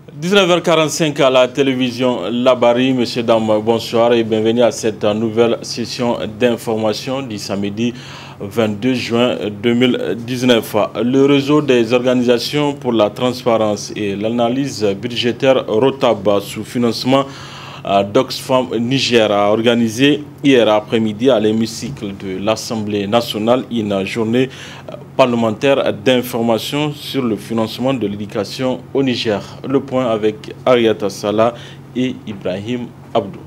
19h45 à la télévision Labari. Messieurs, dames, bonsoir et bienvenue à cette nouvelle session d'information du samedi 22 juin 2019. Le réseau des organisations pour la transparence et l'analyse budgétaire ROTAB sous financement d'Oxfam Niger a organisé hier après-midi à l'hémicycle de l'Assemblée nationale une journée parlementaire d'information sur le financement de l'éducation au Niger. Le point avec Ariata Salah et Ibrahim Abdou.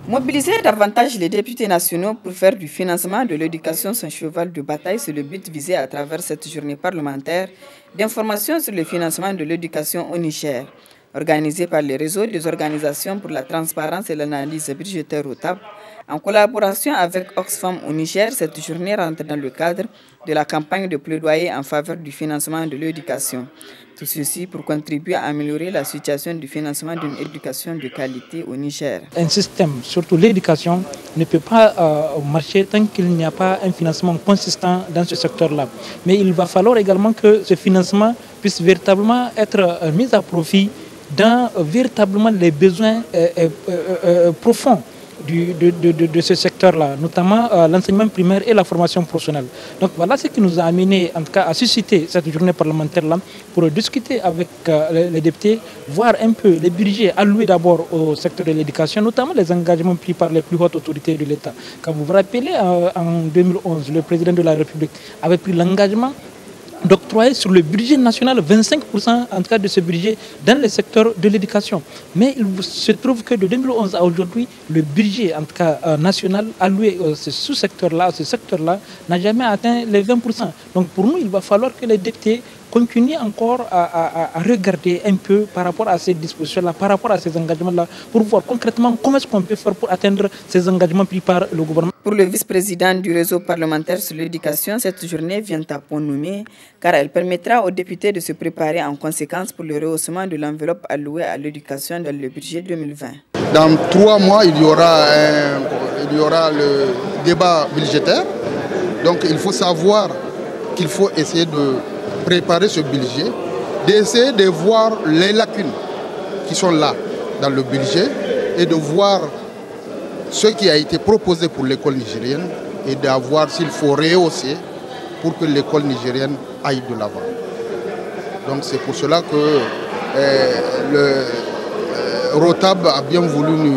Mobiliser davantage les députés nationaux pour faire du financement de l'éducation son cheval de bataille, c'est le but visé à travers cette journée parlementaire d'information sur le financement de l'éducation au Niger. Organisée par le réseau des organisations pour la transparence et l'analyse budgétaire ROTAB, en collaboration avec Oxfam au Niger, cette journée rentre dans le cadre de la campagne de plaidoyer en faveur du financement de l'éducation. Tout ceci pour contribuer à améliorer la situation du financement d'une éducation de qualité au Niger. Un système, surtout l'éducation, ne peut pas marcher tant qu'il n'y a pas un financement consistant dans ce secteur-là. Mais il va falloir également que ce financement puisse véritablement être mis à profit dans véritablement les besoins profonds de ce secteur-là, notamment l'enseignement primaire et la formation professionnelle. Donc voilà ce qui nous a amené en tout cas à susciter cette journée parlementaire-là pour discuter avec les députés, voir un peu les budgets alloués d'abord au secteur de l'éducation, notamment les engagements pris par les plus hautes autorités de l'État. Quand vous vous rappelez, en 2011, le président de la République avait pris l'engagement d'octroyer sur le budget national 25% en tout cas de ce budget dans le secteur de l'éducation. Mais il se trouve que de 2011 à aujourd'hui, le budget en tout cas national alloué à ce sous-secteur-là, ce secteur-là, n'a jamais atteint les 20%. Donc pour nous, il va falloir que les députés continuent encore à regarder un peu par rapport à ces dispositions-là, par rapport à ces engagements-là, pour voir concrètement comment est-ce qu'on peut faire pour atteindre ces engagements pris par le gouvernement. Pour le vice-président du réseau parlementaire sur l'éducation, cette journée vient à point nommé car elle permettra aux députés de se préparer en conséquence pour le rehaussement de l'enveloppe allouée à l'éducation dans le budget 2020. Dans 3 mois, il y aura le débat budgétaire. Donc il faut savoir qu'il faut essayer de préparer ce budget, d'essayer de voir les lacunes qui sont là dans le budget et de voir ce qui a été proposé pour l'école nigérienne et de voir s'il faut rehausser pour que l'école nigérienne aille de l'avant. Donc c'est pour cela que le ROTAB a bien voulu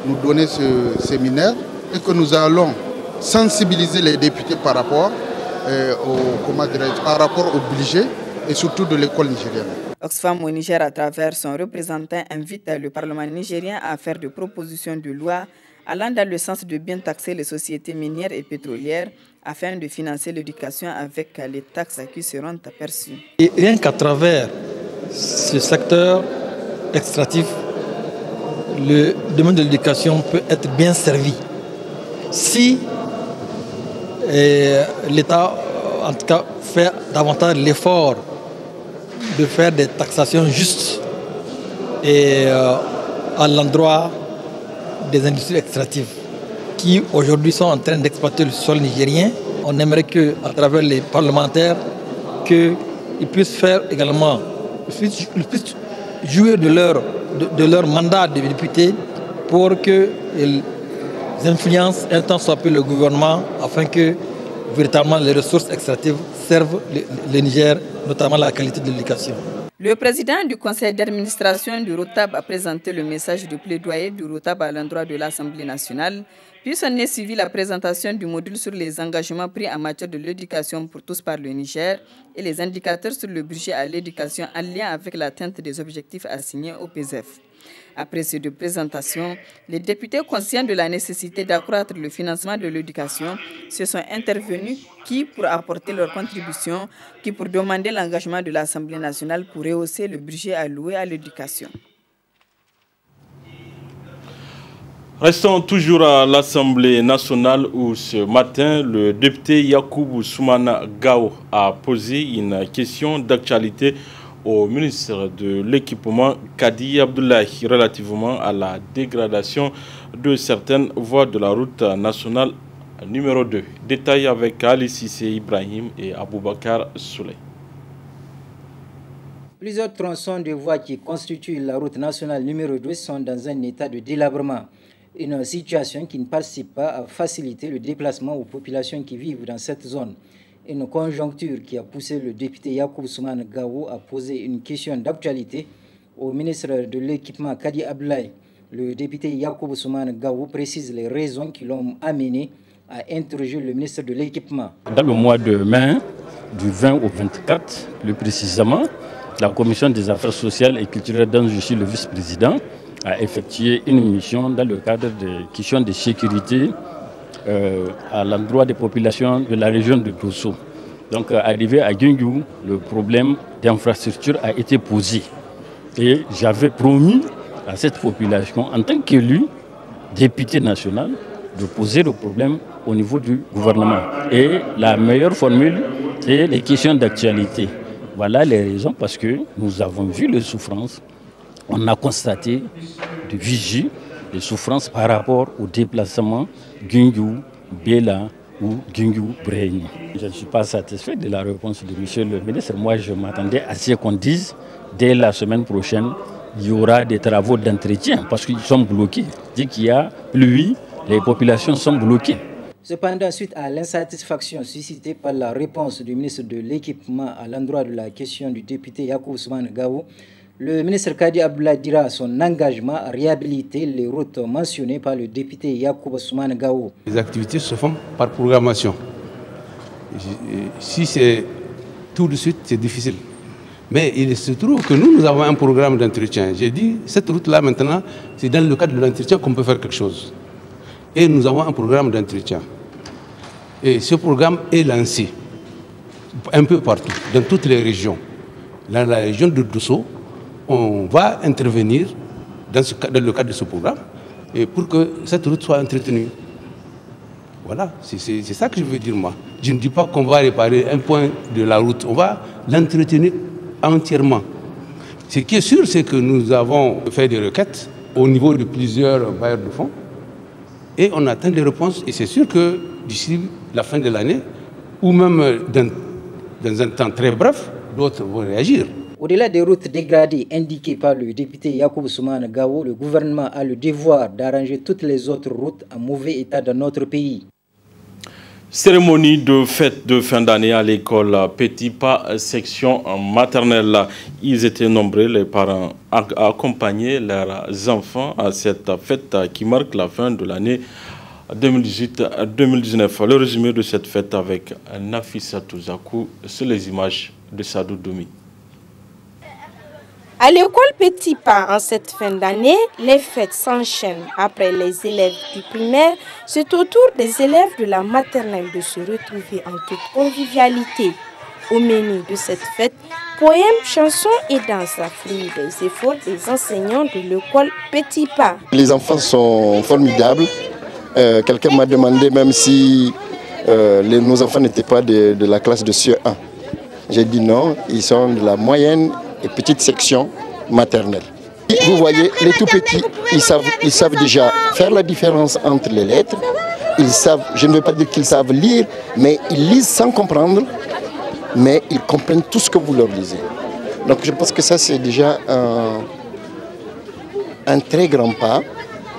nous donner ce séminaire et que nous allons sensibiliser les députés par rapport au budget et surtout de l'école nigérienne. Oxfam au Niger, à travers son représentant, invite le Parlement nigérien à faire des propositions de loi allant dans le sens de bien taxer les sociétés minières et pétrolières afin de financer l'éducation avec les taxes qui seront aperçues. Et rien qu'à travers ce secteur extractif, le domaine de l'éducation peut être bien servi. Si l'État, en tout cas, fait davantage l'effort de faire des taxations justes et à l'endroit des industries extractives qui aujourd'hui sont en train d'exploiter le sol nigérien. On aimerait qu'à travers les parlementaires, qu'ils puissent faire également, ils puissent jouer de leur mandat de député pour qu'ils influencent un temps soit peu le gouvernement afin que véritablement les ressources extractives servent le Niger, notamment la qualité de l'éducation. Le président du conseil d'administration du ROTAB a présenté le message de plaidoyer du ROTAB à l'endroit de l'Assemblée nationale, puis s'en est suivi la présentation du module sur les engagements pris en matière de l'éducation pour tous par le Niger et les indicateurs sur le budget à l'éducation en lien avec l'atteinte des objectifs assignés au PSF. Après ces 2 présentations, les députés conscients de la nécessité d'accroître le financement de l'éducation se sont intervenus pour apporter leur contribution, pour demander l'engagement de l'Assemblée nationale pour rehausser le budget alloué à l'éducation. Restons toujours à l'Assemblée nationale où ce matin, le député Yacoubou Soumana Gao a posé une question d'actualité au ministre de l'Équipement Kadi Abdoulaye relativement à la dégradation de certaines voies de la route nationale numéro 2. Détail avec Ali Sissé Ibrahim et Aboubakar Souley. Plusieurs tronçons de voies qui constituent la route nationale numéro 2 sont dans un état de délabrement. Une situation qui ne participe pas à faciliter le déplacement aux populations qui vivent dans cette zone. Une conjoncture qui a poussé le député Yacoub Soumane Gao à poser une question d'actualité au ministre de l'Équipement Kadi Abdoulaye. Le député Yacoub Soumane Gao précise les raisons qui l'ont amené à interroger le ministre de l'Équipement. Dans le mois de mai, du 20 au 24, plus précisément, la Commission des affaires sociales et culturelles dont je suis le vice-président a effectué une mission dans le cadre des questions de sécurité à l'endroit des populations de la région de Dosso. Donc arrivé à Gungu, le problème d'infrastructure a été posé. Et j'avais promis à cette population, en tant qu'élu, député national, de poser le problème au niveau du gouvernement. Et la meilleure formule, c'est les questions d'actualité. Voilà les raisons, parce que nous avons vu les souffrances. On a constaté de vigie, des souffrances par rapport au déplacement Gungu, Bela ou Gungu, Breyni. Je ne suis pas satisfait de la réponse de monsieur le ministre. Moi, je m'attendais à ce qu'on dise, dès la semaine prochaine, il y aura des travaux d'entretien, parce qu'ils sont bloqués. Dès qu'il y a pluie, les populations sont bloquées. Cependant, suite à l'insatisfaction suscitée par la réponse du ministre de l'Équipement à l'endroit de la question du député Yacoub Soumane Gao, le ministre Kadi Abdoulaye dira son engagement à réhabiliter les routes mentionnées par le député Yacoub Soumane Gao. Les activités se font par programmation. Si c'est tout de suite, c'est difficile. Mais il se trouve que nous avons un programme d'entretien. J'ai dit, cette route-là maintenant, c'est dans le cadre de l'entretien qu'on peut faire quelque chose. Et nous avons un programme d'entretien. Et ce programme est lancé un peu partout, dans toutes les régions. Dans la région de Dosso, on va intervenir dans le cadre de ce programme et pour que cette route soit entretenue. Voilà, c'est ça que je veux dire moi. Je ne dis pas qu'on va réparer un point de la route, on va l'entretenir entièrement. Ce qui est sûr, c'est que nous avons fait des requêtes au niveau de plusieurs bailleurs de fonds et on attend des réponses. Et c'est sûr que d'ici la fin de l'année, ou même dans un temps très bref, d'autres vont réagir. Au-delà des routes dégradées indiquées par le député Yacoub Soumane Gao, le gouvernement a le devoir d'arranger toutes les autres routes en mauvais état dans notre pays. Cérémonie de fête de fin d'année à l'école Petit Pas, section maternelle. Ils étaient nombreux, les parents, à accompagner leurs enfants à cette fête qui marque la fin de l'année 2018-2019. Le résumé de cette fête avec Nafissa Touzakou sur les images de Sadou Doumi. À l'école Petit Pas, en cette fin d'année, les fêtes s'enchaînent. Après les élèves du primaire, c'est au tour des élèves de la maternelle de se retrouver en toute convivialité. Au menu de cette fête, poèmes, chansons et danses, la fruit des efforts des enseignants de l'école Petit Pas. Les enfants sont formidables. Quelqu'un m'a demandé même si nos enfants n'étaient pas de la classe de CE1. J'ai dit non, ils sont de la moyenne et petite section maternelle. Vous voyez, les tout petits, ils savent déjà faire la différence entre les lettres. Ils savent, je ne veux pas dire qu'ils savent lire, mais ils lisent sans comprendre, mais ils comprennent tout ce que vous leur lisez. Donc je pense que ça c'est déjà un très grand pas,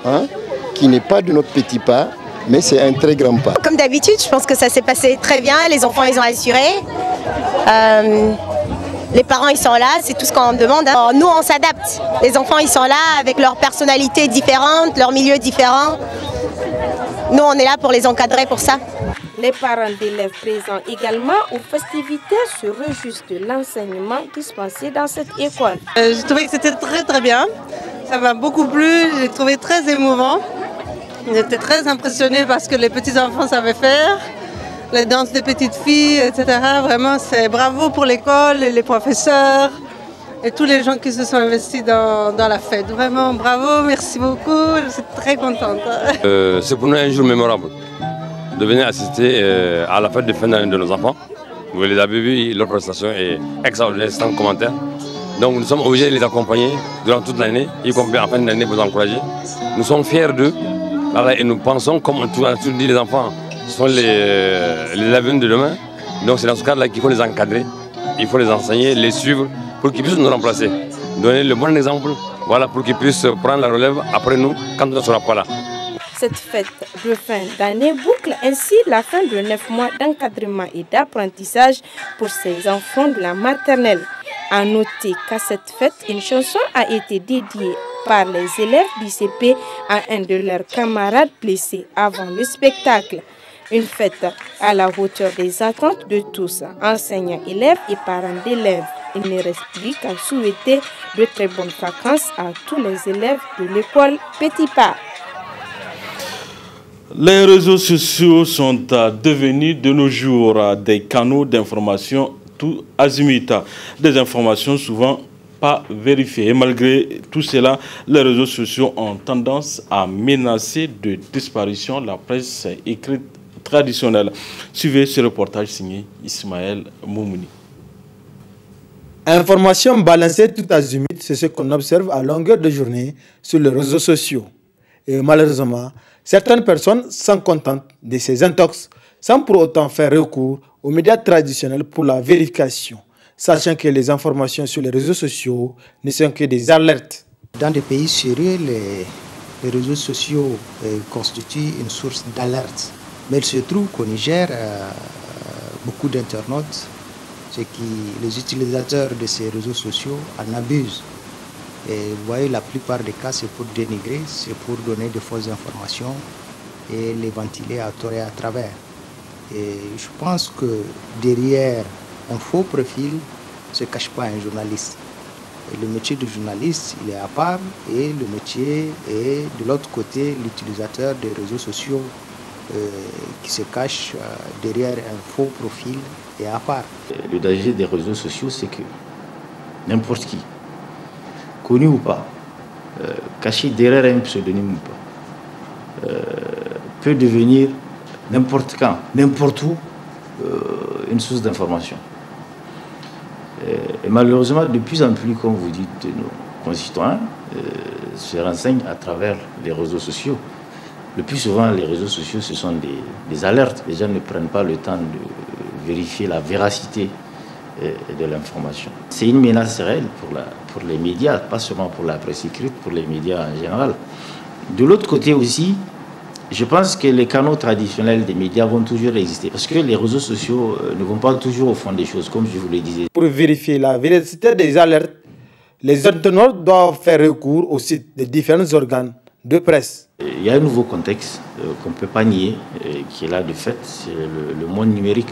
hein, qui n'est pas de notre petit pas, mais c'est un très grand pas. Comme d'habitude, je pense que ça s'est passé très bien, les enfants ils ont assuré. Les parents ils sont là, c'est tout ce qu'on demande. Alors, nous on s'adapte, les enfants ils sont là avec leur personnalité différente, leur milieu différent. Nous on est là pour les encadrer pour ça. Les parents d'élèves présents également aux festivités se réjouissent de l'enseignement dispensé dans cette école. J'ai trouvé que c'était très bien, ça m'a beaucoup plu, j'ai trouvé très émouvant. J'étais très impressionnée par ce que les petits enfants savaient faire. Les danses des petites filles, etc. Vraiment, c'est bravo pour l'école et les professeurs et tous les gens qui se sont investis dans la fête. Vraiment, bravo, merci beaucoup, je suis très contente. C'est pour nous un jour mémorable de venir assister à la fête de fin d'année de nos enfants. Vous les avez vus, leur prestation est extraordinaire, sans commentaire. Donc nous sommes obligés de les accompagner durant toute l'année, y compris en fin d'année pour les encourager. Nous sommes fiers d'eux et nous pensons, comme on a toujours dit, les enfants sont les avenirs de demain. Donc c'est dans ce cadre-là qu'il faut les encadrer, il faut les enseigner, les suivre pour qu'ils puissent nous remplacer. Donner le bon exemple, voilà, pour qu'ils puissent prendre la relève après nous quand on ne sera pas là. Cette fête de fin d'année boucle ainsi la fin de 9 mois d'encadrement et d'apprentissage pour ces enfants de la maternelle. À noter qu'à cette fête, une chanson a été dédiée par les élèves du CP à un de leurs camarades blessés avant le spectacle. Une fête à la hauteur des attentes de tous, enseignants, élèves et parents d'élèves. Il ne reste plus qu'à souhaiter de très bonnes vacances à tous les élèves de l'école Petit Pas. Les réseaux sociaux sont devenus de nos jours des canaux d'information tout azimut. Des informations souvent pas vérifiées. Et malgré tout cela, les réseaux sociaux ont tendance à menacer de disparition la presse écrite traditionnelle. Suivez ce reportage signé Ismaël Moumouni. Information balancée tout azimut, c'est ce qu'on observe à longueur de journée sur les réseaux sociaux. Et malheureusement, certaines personnes sont contentes de ces intox sans pour autant faire recours aux médias traditionnels pour la vérification, sachant que les informations sur les réseaux sociaux ne sont que des alertes. Dans des pays sérieux, les réseaux sociaux constituent une source d'alerte. Mais il se trouve qu'au Niger, beaucoup d'internautes, les utilisateurs de ces réseaux sociaux en abusent. Et vous voyez, la plupart des cas, c'est pour dénigrer, c'est pour donner de fausses informations et les ventiler à tort et à travers. Et je pense que derrière un faux profil ne se cache pas un journaliste. Et le métier de journaliste, il est à part, et le métier est de l'autre côté, l'utilisateur des réseaux sociaux qui se cache derrière un faux profil est à part. Le danger des réseaux sociaux, c'est que n'importe qui, connu ou pas, caché derrière un pseudonyme ou pas, peut devenir n'importe quand, n'importe où, une source d'information. Et malheureusement, de plus en plus, comme vous dites, nos concitoyens se renseignent à travers les réseaux sociaux. Le plus souvent, les réseaux sociaux, ce sont des alertes. Les gens ne prennent pas le temps de vérifier la véracité de l'information. C'est une menace réelle pour les médias, pas seulement pour la presse écrite, pour les médias en général. De l'autre côté aussi, je pense que les canaux traditionnels des médias vont toujours exister parce que les réseaux sociaux ne vont pas toujours au fond des choses, comme je vous le disais. Pour vérifier la véracité des alertes, les internautes doivent faire recours au site des différents organes de presse. Il y a un nouveau contexte qu'on ne peut pas nier, qui est là de fait, c'est le monde numérique.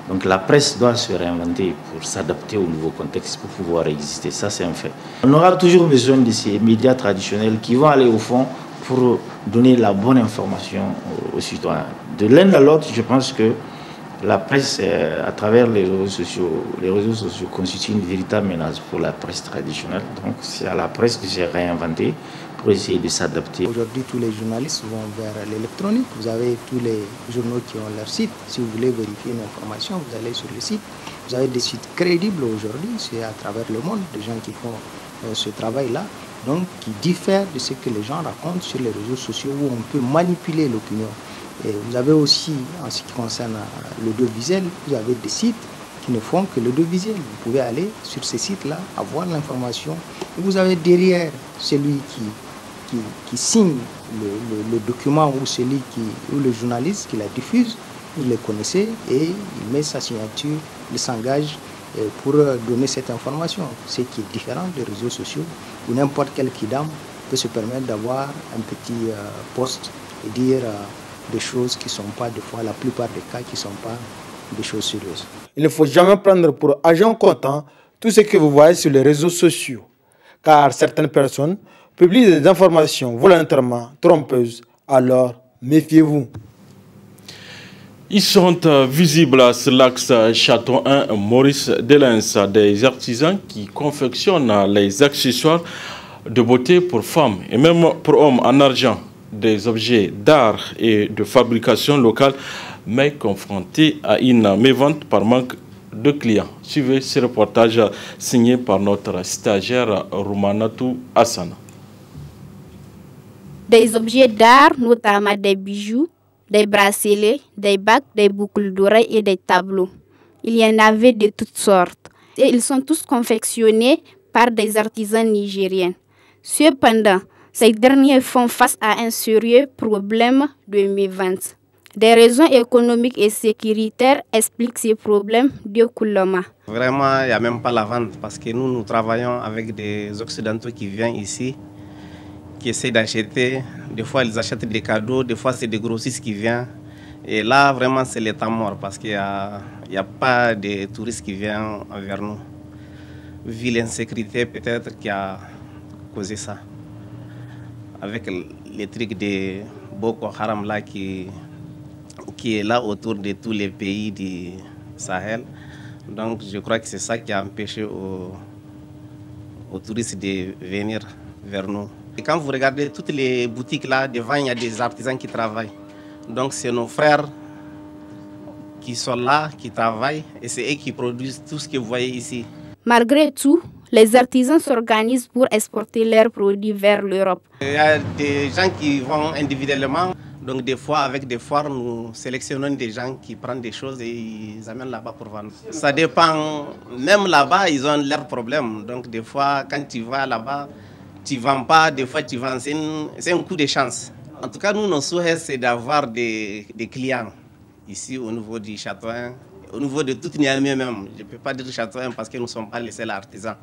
Donc la presse doit se réinventer pour s'adapter au nouveau contexte, pour pouvoir exister. Ça, c'est un fait. On aura toujours besoin de ces médias traditionnels qui vont aller au fond pour donner la bonne information aux citoyens. De l'un à l'autre, je pense que la presse, à travers les réseaux sociaux constituent une véritable menace pour la presse traditionnelle. Donc c'est à la presse de se réinventer pour essayer de s'adapter. Aujourd'hui, tous les journalistes vont vers l'électronique. Vous avez tous les journaux qui ont leur site. Si vous voulez vérifier une information, vous allez sur le site. Vous avez des sites crédibles aujourd'hui, c'est à travers le monde, des gens qui font ce travail-là, donc qui diffèrent de ce que les gens racontent sur les réseaux sociaux où on peut manipuler l'opinion. Et vous avez aussi, en ce qui concerne l'audiovisuel, vous avez des sites qui ne font que l'audiovisuel. Vous pouvez aller sur ces sites-là, avoir l'information. Et vous avez derrière celui qui signe le document ou le journaliste qui la diffuse, vous le connaissez et il met sa signature, il s'engage pour donner cette information. Ce qui est différent des réseaux sociaux où n'importe quel kidam peut se permettre d'avoir un petit post et dire des choses qui ne sont pas, des fois, la plupart des cas, qui ne sont pas des choses sérieuses. Il ne faut jamais prendre pour agent comptant tout ce que vous voyez sur les réseaux sociaux, car certaines personnes publient des informations volontairement trompeuses, alors méfiez-vous. Ils sont visibles sur l'axe Château 1 Maurice Delens, des artisans qui confectionnent les accessoires de beauté pour femmes et même pour hommes en argent, des objets d'art et de fabrication locale, mais confrontés à une mévente par manque de clients. Suivez ce reportage signé par notre stagiaire Roumanatou Hassana. Des objets d'art, notamment des bijoux, des bracelets, des bagues, des boucles d'oreilles et des tableaux. Il y en avait de toutes sortes. et ils sont tous confectionnés par des artisans nigériens. Cependant, ces derniers font face à un sérieux problème de mévente. Des raisons économiques et sécuritaires expliquent ces problèmes d'écoulement. Vraiment, il n'y a même pas la vente parce que nous travaillons avec des Occidentaux qui viennent ici, qui essaient d'acheter. Des fois, ils achètent des cadeaux, des fois, c'est des grossistes qui viennent. Et là, vraiment, c'est l'état mort parce qu'il n'y a pas de touristes qui viennent vers nous. Vu l'insécurité, peut-être, qui a causé ça. Avec les trucs de Boko Haram là qui est là autour de tous les pays du Sahel. Donc je crois que c'est ça qui a empêché aux touristes de venir vers nous. Et quand vous regardez toutes les boutiques là, devant il y a des artisans qui travaillent. Donc c'est nos frères qui sont là, qui travaillent et c'est eux qui produisent tout ce que vous voyez ici. Malgré tout, les artisans s'organisent pour exporter leurs produits vers l'Europe. Il y a des gens qui vont individuellement. Donc des fois, avec des foires, nous sélectionnons des gens qui prennent des choses et ils amènent là-bas pour vendre. Ça dépend, même là-bas, ils ont leurs problèmes. Donc des fois, quand tu vas là-bas, tu ne vends pas, des fois tu vends, c'est un coup de chance. En tout cas, nous, nos souhaits, c'est d'avoir des clients ici au niveau du Châteauin, au niveau de toute Niamey même. Je ne peux pas dire Châteauin parce que nous ne sommes pas les seuls artisans.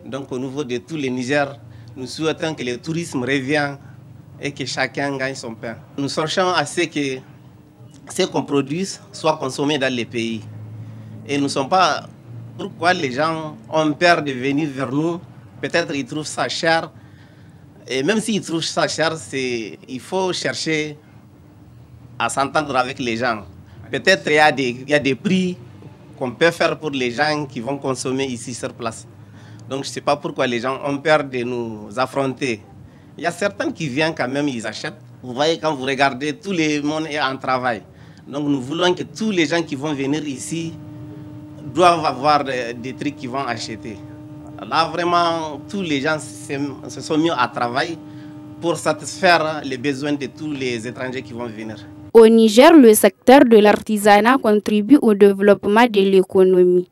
Donc au niveau de tous les Niger, nous souhaitons que le tourisme revienne et que chacun gagne son pain. Nous cherchons à ce que ce qu'on produise soit consommé dans les pays. Et nous ne sommes pas... Pourquoi les gens ont peur de venir vers nous? Peut-être ils trouvent ça cher. Et même s'ils trouvent ça cher, il faut chercher à s'entendre avec les gens. Peut-être il y a des prix qu'on peut faire pour les gens qui vont consommer ici sur place. Donc je ne sais pas pourquoi les gens ont peur de nous affronter. Il y a certains qui viennent quand même, ils achètent. Vous voyez, quand vous regardez, tout le monde est en travail. Donc nous voulons que tous les gens qui vont venir ici doivent avoir des trucs qu'ils vont acheter. Là, vraiment, tous les gens se sont mis à travailler pour satisfaire les besoins de tous les étrangers qui vont venir. Au Niger, le secteur de l'artisanat contribue au développement de l'économie.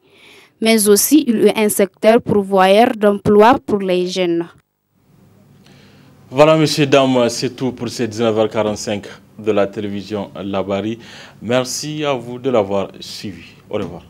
Mais aussi, il est un secteur pourvoyeur d'emplois pour les jeunes. Voilà, messieurs, dames, c'est tout pour ces 19h45 de la télévision Labari. Merci à vous de l'avoir suivi. Au revoir.